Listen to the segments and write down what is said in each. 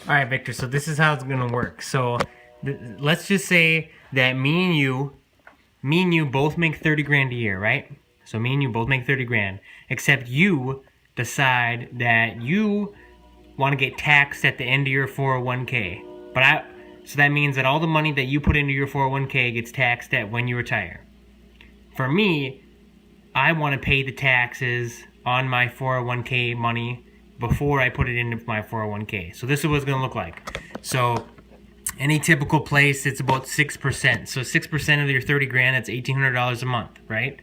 All right, Victor, so this is how it's going to work. So let's just say that me and you both make 30 grand a year, right? So me and you both make 30 grand, except you decide that you want to get taxed at the end of your 401k. So that means that all the money that you put into your 401k gets taxed at when you retire. For me, I want to pay the taxes on my 401k money before I put it into my 401k. So this is what it's going to look like. So any typical place, it's about 6%. So 6% of your 30 grand, that's $1,800 a month, right?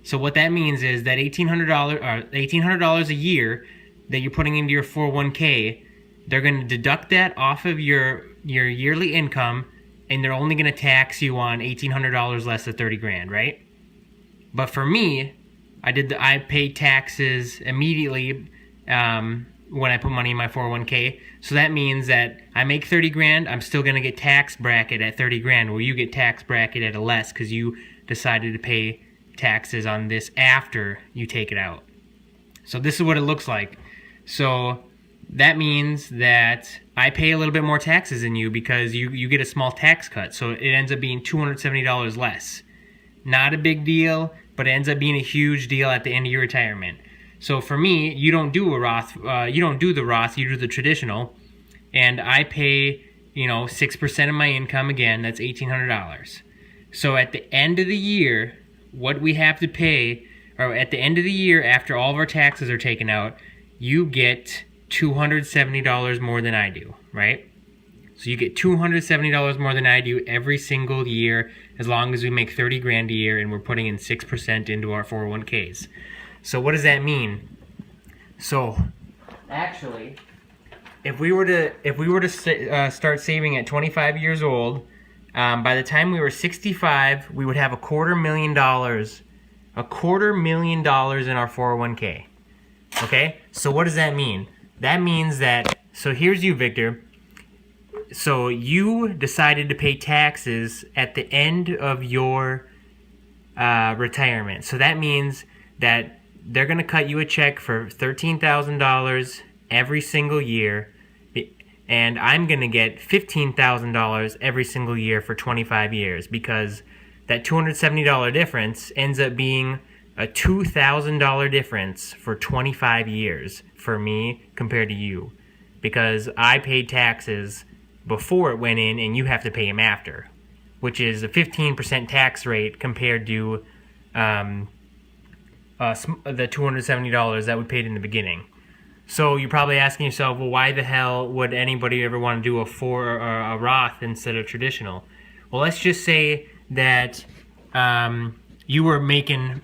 So what that means is that $1,800 a year that you're putting into your 401k, they're going to deduct that off of your yearly income, and they're only going to tax you on $1,800 less than 30 grand, right? But for me, I paid taxes immediately when I put money in my 401k. So that means that I make 30 grand, I'm still going to get tax bracket at 30 grand, where you get tax bracket at a less because you decided to pay taxes on this after you take it out. So this is what it looks like. So that means that I pay a little bit more taxes than you because you get a small tax cut. So it ends up being $270 less. Not a big deal, but it ends up being a huge deal at the end of your retirement. So for me, you don't do a Roth, you don't do the Roth, you do the traditional, and I pay 6% of my income. Again, that's $1,800. So at the end of the year, what we have to pay, or at the end of the year after all of our taxes are taken out, you get $270 more than I do, right? So you get $270 more than I do every single year, as long as we make 30 grand a year and we're putting in 6% into our 401ks. So what does that mean? So actually, if we were to start saving at 25 years old, by the time we were 65, we would have $250,000 in our 401k. Okay? So what does that mean? That means that, so here's you, Victor. So you decided to pay taxes at the end of your retirement. So that means that they're going to cut you a check for $13,000 every single year, and I'm going to get $15,000 every single year for 25 years, because that $270 difference ends up being a $2,000 difference for 25 years for me compared to you, because I paid taxes before it went in and you have to pay them after, which is a 15% tax rate compared to the $270 that we paid in the beginning. So you're probably asking yourself, well, why the hell would anybody ever want to do a Roth instead of traditional? Well, let's just say that you were making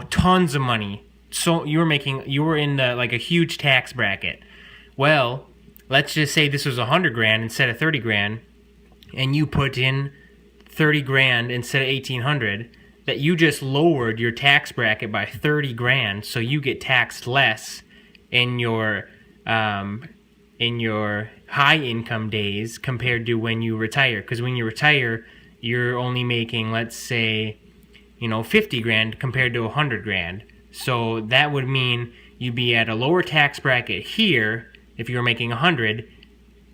tons of money. So you were in like a huge tax bracket. Well, let's just say this was 100 grand instead of 30 grand, and you put in 30 grand instead of 1,800. That you just lowered your tax bracket by 30 grand, so you get taxed less in your high income days compared to when you retire. Because when you retire, you're only making, let's say, 50 grand compared to 100 grand. So that would mean you'd be at a lower tax bracket here if you were making 100,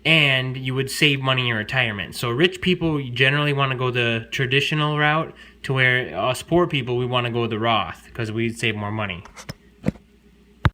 and you would save money in your retirement. So rich people generally want to go the traditional route, to where us poor people, we want to go the Roth because we'd save more money.